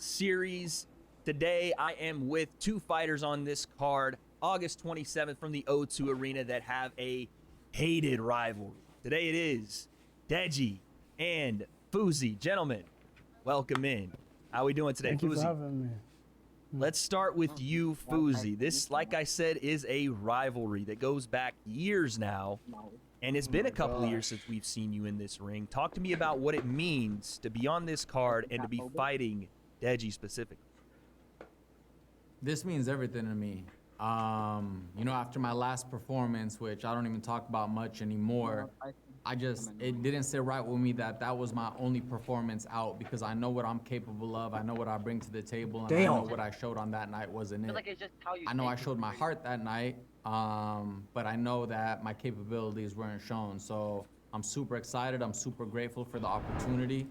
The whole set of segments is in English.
series. Today, I am with two fighters on this card, August 27th from the O2 Arena, that have a hated rivalry. Today it is Deji and FOUSEY. Gentlemen, welcome in. How are we doing today, Thank you for FOUSEY? having me. Let's start with you, FOUSEY. This, like I said, is a rivalry that goes back years now, and it's been a couple of years since we've seen you in this ring. Talk to me about what it means to be on this card and to be fighting Deji specifically. This means everything to me. You know, after my last performance, which I don't even talk about much anymore, it didn't sit right with me that was my only performance out, because I know what I'm capable of. I know what I bring to the table, and I know what I showed on that night wasn't it. I know I showed my heart that night, but I know that my capabilities weren't shown. So I'm super excited. I'm super grateful for the opportunity.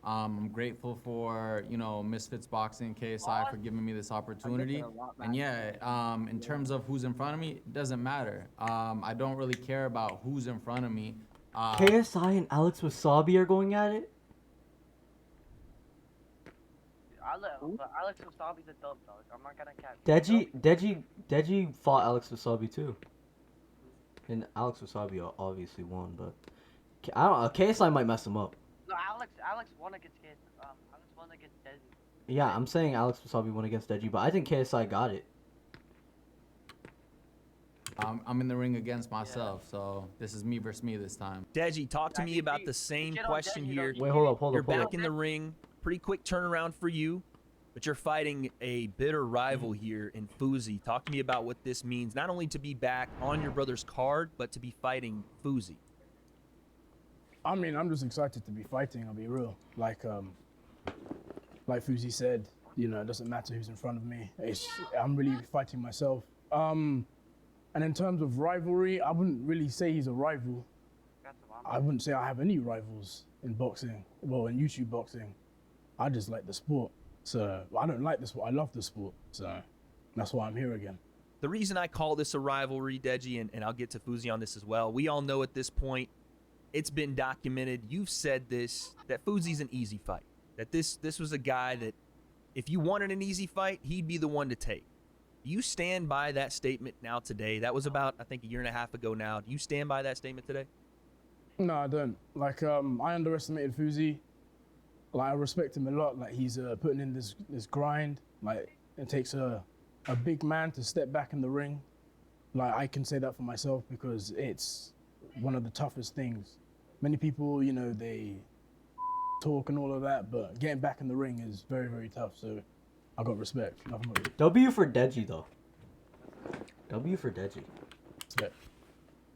I'm grateful for, you know, Misfits Boxing, KSI, for giving me this opportunity. And yeah, in terms of who's in front of me, it doesn't matter. I don't really care about who's in front of me. KSI and Alex Wasabi are going at it? Alex Wasabi's a dub, dog. I'm not gonna catch. Deji fought Alex Wasabi too. And Alex Wasabi obviously won, but I don't know, KSI might mess him up. No, Alex won against Deji. Yeah, I'm saying Alex Wasabi won against Deji, but I think KSI got it. I'm in the ring against myself, so this is me versus me this time. Deji, talk to me about the same question here. Wait, hold up. You're back in the ring. Pretty quick turnaround for you, but you're fighting a bitter rival here in FOUSEY. Talk to me about what this means, not only to be back on your brother's card, but to be fighting FOUSEY. I mean, I'm just excited to be fighting, I'll be real. Like FOUSEY said, you know, it doesn't matter who's in front of me. I'm really fighting myself. And in terms of rivalry, I wouldn't really say he's a rival. I wouldn't say I have any rivals in boxing, well, in YouTube boxing. I just like the sport. So I don't like the sport, I love the sport. So that's why I'm here again. The reason I call this a rivalry, Deji, and I'll get to FOUSEY on this as well, we all know at this point, it's been documented, you've said this, that FOUSEY's an easy fight. That this was a guy that if you wanted an easy fight, he'd be the one to take. Do you stand by that statement now today? That was about, I think, a year and a half ago now. Do you stand by that statement today? No, I don't. Like, I underestimated FOUSEY. Like, I respect him a lot. Like, he's putting in this grind. Like, it takes a big man to step back in the ring. Like, I can say that for myself because it's one of the toughest things. Many people, you know, they talk and all of that, but getting back in the ring is very, very tough. So I got respect. W for Deji, though. W for Deji. Respect.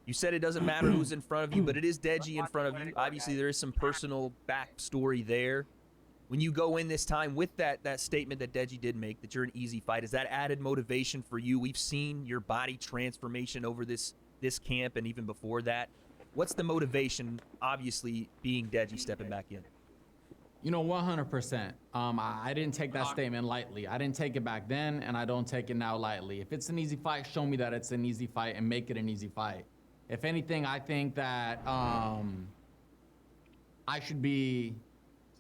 You said it doesn't matter who's in front of you, but it is Deji in front of you. Obviously, there is some personal backstory there. When you go in this time with that statement that Deji did make, that you're an easy fight, is that added motivation for you? We've seen your body transformation over this camp and even before that. What's the motivation, obviously, being Deji stepping back in? You know, 100%. I didn't take that statement lightly. I didn't take it back then, and I don't take it now lightly. If it's an easy fight, show me that it's an easy fight and make it an easy fight. If anything, I think that I should be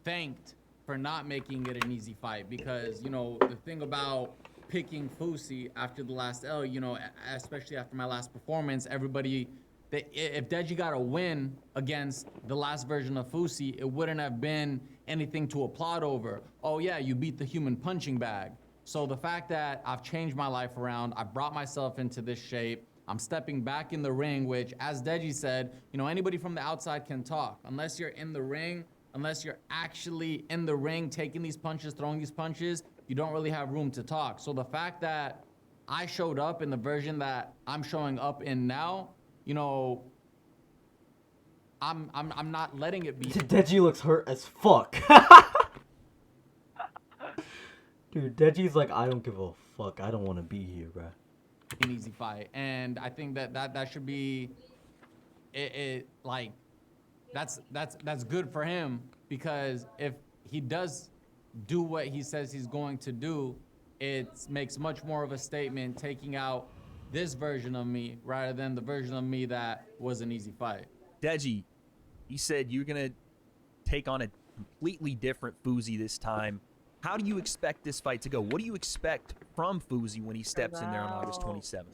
thanked for not making it an easy fight, because, you know, the thing about picking FOUSEY after the last L, you know, especially after my last performance, everybody, if Deji got a win against the last version of FOUSEY, it wouldn't have been anything to applaud over. Oh yeah, you beat the human punching bag. So the fact that I've changed my life around, I brought myself into this shape, I'm stepping back in the ring, which, as Deji said, you know, anybody from the outside can talk. Unless you're in the ring, unless you're actually in the ring taking these punches, throwing these punches, you don't really have room to talk. So the fact that I showed up in the version that I'm showing up in now, you know, I'm not letting it be. Deji looks hurt as fuck. Dude, Deji's like, I don't give a fuck. I don't want to be here, bruh. An easy fight, and I think that should be like that's good for him, because if he does do what he says he's going to do, it makes much more of a statement taking out this version of me rather than the version of me that was an easy fight. Deji, you said you're gonna take on a completely different FOUSEY this time. How do you expect this fight to go? What do you expect from FOUSEY when he steps in there on August 27th?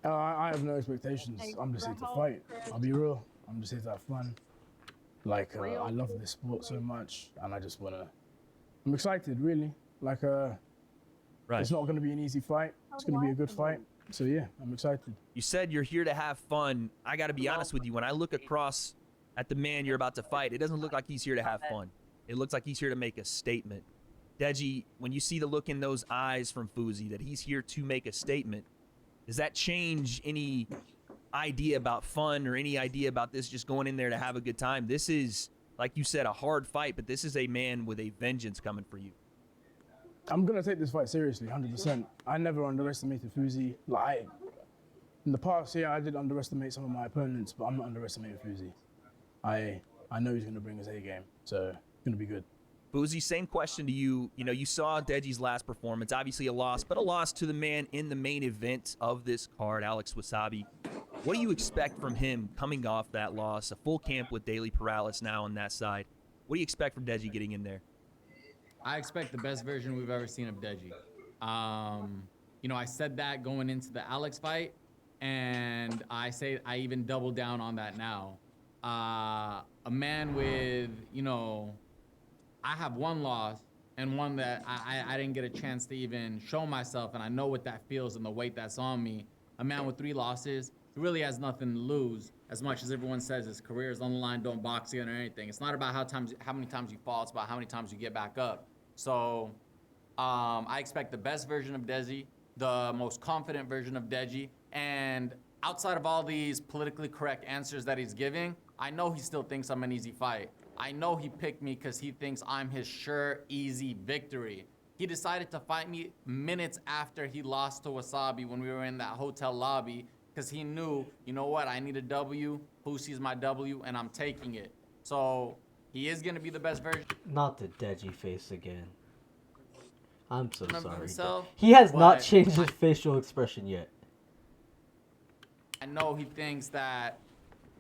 I have no expectations. I'm just here to fight. I'll be real. I'm just here to have fun. Like, I love this sport so much, and I just wanna. I'm excited, really. Like, Right. it's not gonna be an easy fight. It's gonna be a good fight. So yeah, I'm excited. You said you're here to have fun. I got to be honest with you. When I look across at the man you're about to fight, it doesn't look like he's here to have fun. It looks like he's here to make a statement. Deji, when you see the look in those eyes from FOUSEY that he's here to make a statement, does that change any idea about fun or any idea about this just going in there to have a good time? This is, like you said, a hard fight, but this is a man with a vengeance coming for you. I'm gonna take this fight seriously, 100%. I never underestimated FOUSEY. Like, in the past, yeah, I did underestimate some of my opponents, but I'm not underestimating FOUSEY. I know he's gonna bring his A game, so it's gonna be good. FOUSEY, same question to you. You know, you saw Deji's last performance, obviously a loss, but a loss to the man in the main event of this card, Alex Wasabi. What do you expect from him coming off that loss? A full camp with Daily Paralysis now on that side. What do you expect from Deji getting in there? I expect the best version we've ever seen of Deji. You know, I said that going into the Alex fight, and I even double down on that now. A man with, you know, I have one loss and one that I didn't get a chance to even show myself, and I know what that feels and the weight that's on me. A man with 3 losses, he really has nothing to lose. As much as everyone says his career is on the line, don't box again or anything. It's not about how many times you fall, it's about how many times you get back up. So I expect the best version of Deji, the most confident version of Deji, and outside of all these politically correct answers that he's giving, I know he still thinks I'm an easy fight. I know he picked me because he thinks I'm his sure, easy victory. He decided to fight me minutes after he lost to Wasabi when we were in that hotel lobby because he knew, you know what, I need a W, FOUSEY's my W, and I'm taking it. So he is going to be the best version. Not the Deji face again. I'm so Of sorry. himself, He has not but changed his facial expression yet. I know he thinks that,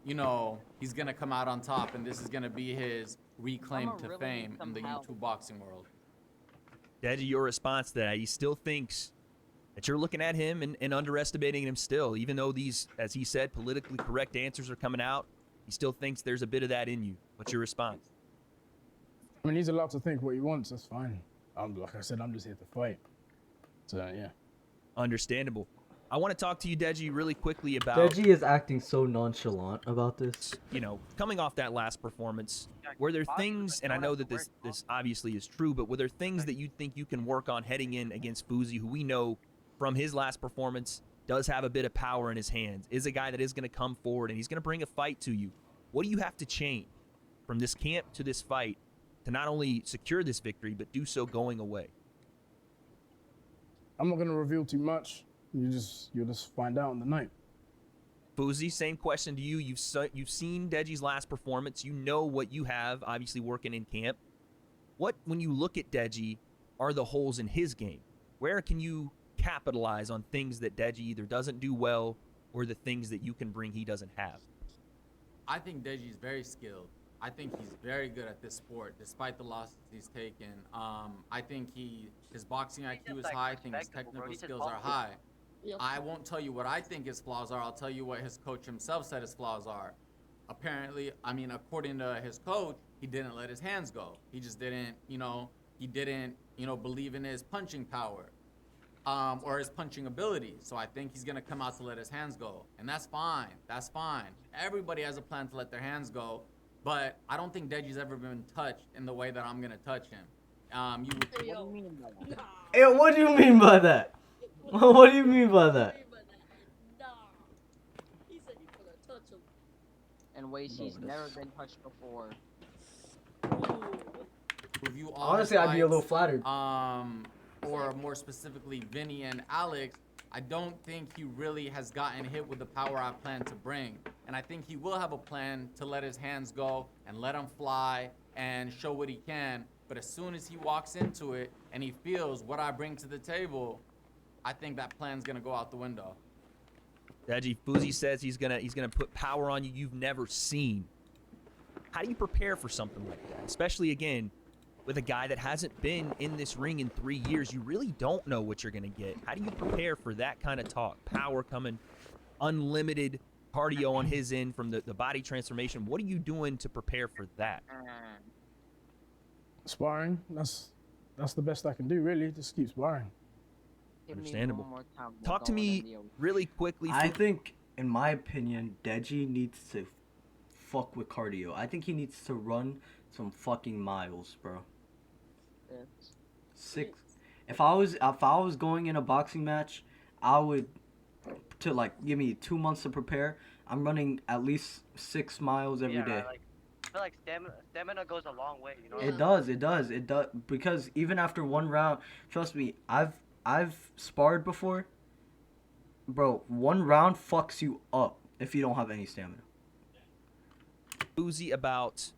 you know, he's going to come out on top, and this is going to be his reclaim to fame in the YouTube boxing world. Deji, your response to that, he still thinks that you're looking at him and underestimating him still, even though these, as he said, politically correct answers are coming out. He still thinks there's a bit of that in you. What's your response? I mean, he's allowed to think what he wants. That's fine. Like I said, I'm just here to fight. So yeah. Understandable. I want to talk to you, Deji, really quickly about... Deji is acting so nonchalant about this. You know, coming off that last performance, were there things, and I know that this obviously is true, but were there things that you think you can work on heading in against FOUSEY, who we know from his last performance does have a bit of power in his hands, is a guy that is going to come forward and he's going to bring a fight to you? What do you have to change from this camp to this fight to not only secure this victory, but do so going away? I'm not gonna reveal too much. You'll just find out on the night. FOUSEY, same question to you. You've seen Deji's last performance. You know what you have, obviously working in camp. What, when you look at Deji, are the holes in his game? Where can you capitalize on things that Deji either doesn't do well or the things that you can bring he doesn't have? I think Deji's very skilled. I think he's very good at this sport, despite the losses he's taken. I think his boxing IQ is high. I think his technical skills are high. I won't tell you what I think his flaws are. I'll tell you what his coach himself said his flaws are. Apparently, I mean, according to his coach, he didn't let his hands go. He just didn't, believe in his punching power, or his punching ability. So I think he's gonna come out to let his hands go, and that's fine. That's fine. Everybody has a plan to let their hands go, but I don't think Deji's ever been touched in the way that I'm gonna touch him. Hey, what do you mean by that? What do you mean by that? Nah. He said he's gonna touch him. In ways he's never been touched before. Review all Honestly, his I'd be a little fights, flattered. Or more specifically, Vinny and Alex. I don't think he really has gotten hit with the power I plan to bring. And I think he will have a plan to let his hands go and let him fly and show what he can. But as soon as he walks into it and he feels what I bring to the table, I think that plan's gonna go out the window. Deji, FOUSEY says he's gonna put power on you you've never seen. How do you prepare for something like that? Especially, again, with a guy that hasn't been in this ring in 3 years. You really don't know what you're going to get. How do you prepare for that kind of talk? Power coming, unlimited cardio on his end from the body transformation. What are you doing to prepare for that? Sparring. That's the best I can do, really. Just keep sparring. Understandable. Talk to me really quickly. I think, in my opinion, Deji needs to fuck with cardio. I think he needs to run some fucking miles, bro. Six. If I was going in a boxing match, I would give me 2 months to prepare. I'm running at least 6 miles every day. I feel like stamina goes a long way, you know? It does. Because even after one round, trust me, I've sparred before. Bro, one round fucks you up if you don't have any stamina. FOUSEY, about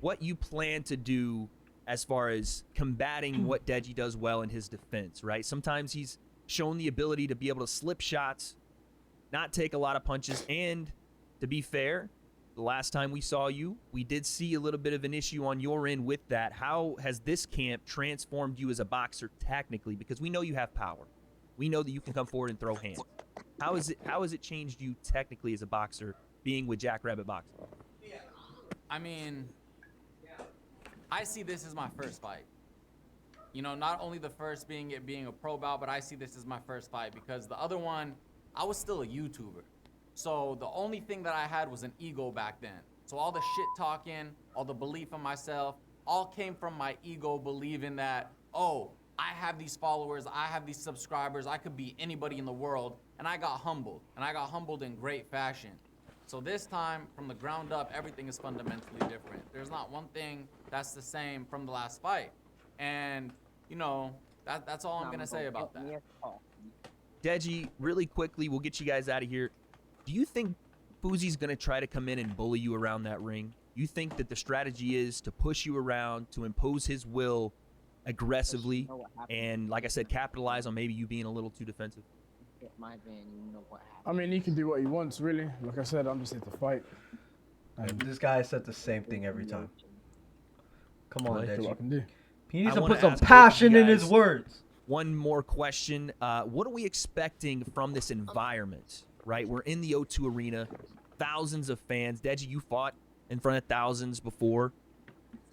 what you plan to do as far as combating what Deji does well in his defense, right? Sometimes he's shown the ability to be able to slip shots, not take a lot of punches, and to be fair, the last time we saw you, we did see a little bit of an issue on your end with that. How has this camp transformed you as a boxer technically? Because we know you have power. We know that you can come forward and throw hands. How has it changed you technically as a boxer being with Jackrabbit Boxing? I mean, I see this as my first fight. You know, not only the first being a pro bout, but I see this as my first fight because the other one, I was still a YouTuber. So the only thing that I had was an ego back then. So all the shit talking, all the belief in myself, all came from my ego believing that, oh, I have these followers, I have these subscribers, I could be anybody in the world, and I got humbled, and I got humbled in great fashion. So this time, from the ground up, everything is fundamentally different. There's not one thing that's the same from the last fight. And, you know, that's all I'm gonna say about that. Deji, really quickly, we'll get you guys out of here. Do you think FOUSEY's gonna try to come in and bully you around that ring? You think that the strategy is to push you around, to impose his will aggressively, and like I said, capitalize on maybe you being a little too defensive? I mean, he can do what he wants, really. Like I said, I'm just here to fight. And This guy said the same thing every time. Come on, do what I Deji. can do. He needs I to wanna put some ask both passion you in his guys words. One more question. What are we expecting from this environment, right? We're in the O2 Arena, thousands of fans. Deji, you fought in front of thousands before.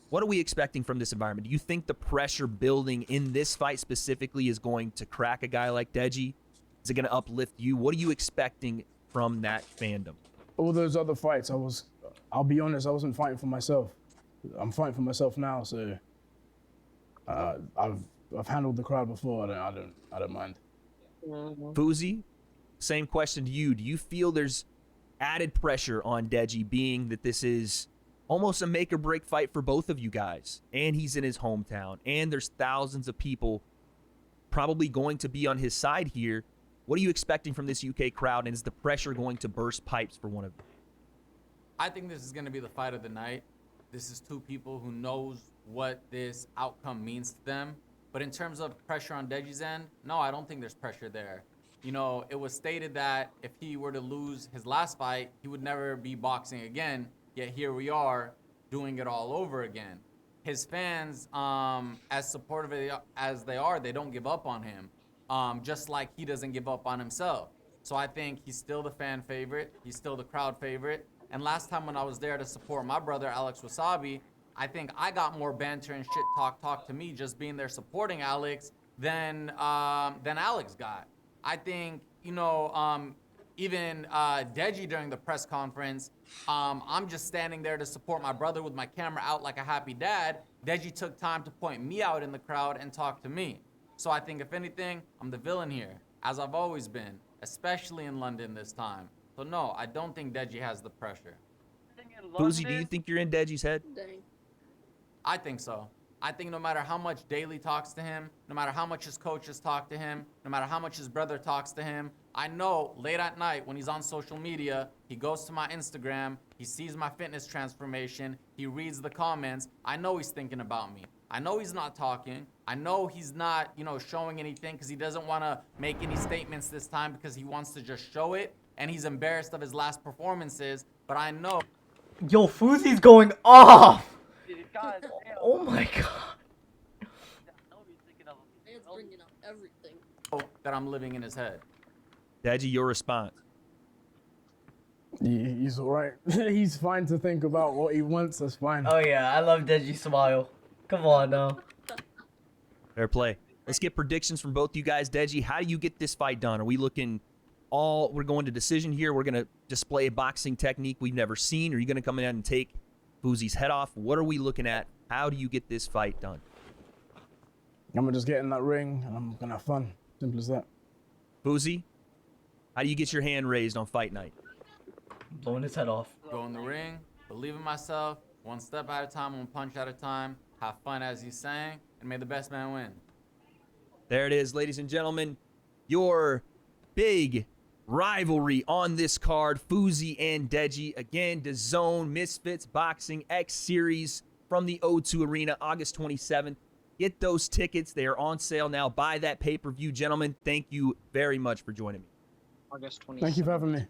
What are we expecting from this environment? Do you think the pressure building in this fight specifically is going to crack a guy like Deji? Is it going to uplift you? What are you expecting from that fandom? All those other fights, I'll be honest, I wasn't fighting for myself. I'm fighting for myself now, so I've handled the crowd before. I don't mind. FOUSEY, same question to you. Do you feel there's added pressure on Deji, being that this is almost a make or break fight for both of you guys, and he's in his hometown, and there's thousands of people probably going to be on his side here? What are you expecting from this UK crowd, and is the pressure going to burst pipes for one of you? I think this is going to be the fight of the night. This is two people who knows what this outcome means to them. But in terms of pressure on Deji's end, no, I don't think there's pressure there. You know, it was stated that if he were to lose his last fight, he would never be boxing again. Yet here we are doing it all over again. His fans, as supportive as they are, they don't give up on him. Just like he doesn't give up on himself. So I think he's still the fan favorite. He's still the crowd favorite. And last time when I was there to support my brother, Alex Wasabi, I think I got more banter and shit talk to me just being there supporting Alex than Alex got. I think, you know, even Deji during the press conference, I'm just standing there to support my brother with my camera out like a happy dad. Deji took time to point me out in the crowd and talk to me. So I think if anything, I'm the villain here, as I've always been, especially in London this time. So no, I don't think Deji has the pressure. FOUSEY, do you think you're in Deji's head? Dang. I think so. I think no matter how much Daly talks to him, no matter how much his coaches talk to him, no matter how much his brother talks to him, I know late at night when he's on social media, he goes to my Instagram, he sees my fitness transformation, he reads the comments. I know he's thinking about me. I know he's not talking. I know he's not, you know, showing anything because he doesn't want to make any statements this time because he wants to just show it, and he's embarrassed of his last performances. But I know. Yo, FOUSEY's going off! God, Oh my god. Man's bringing up everything. Oh, that I'm living in his head. Deji, your response. He's all right. He's fine to think about what he wants. That's fine. Oh yeah, I love Deji's smile. Come on now. Fair play. Let's get predictions from both you guys. Deji, how do you get this fight done? Are we looking we're going to decision here? We're going to display a boxing technique we've never seen? Are you going to come in and take FOUSEY's head off? What are we looking at? How do you get this fight done? I'm gonna just get in that ring and I'm gonna have fun. Simple as that. FOUSEY, how do you get your hand raised on fight night? Blowing his head off. Go in the ring, believe in myself, one step at a time, one punch at a time, have fun as he's saying, and may the best man win. There it is, ladies and gentlemen. Your big rivalry on this card, FOUSEY and Deji. Again, DAZN Misfits Boxing X Series from the O2 Arena, August 27th. Get those tickets. They are on sale now. Buy that pay-per-view, gentlemen. Thank you very much for joining me. August 27th. Thank you for having me.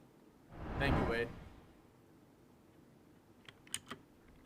Thank you, Wade.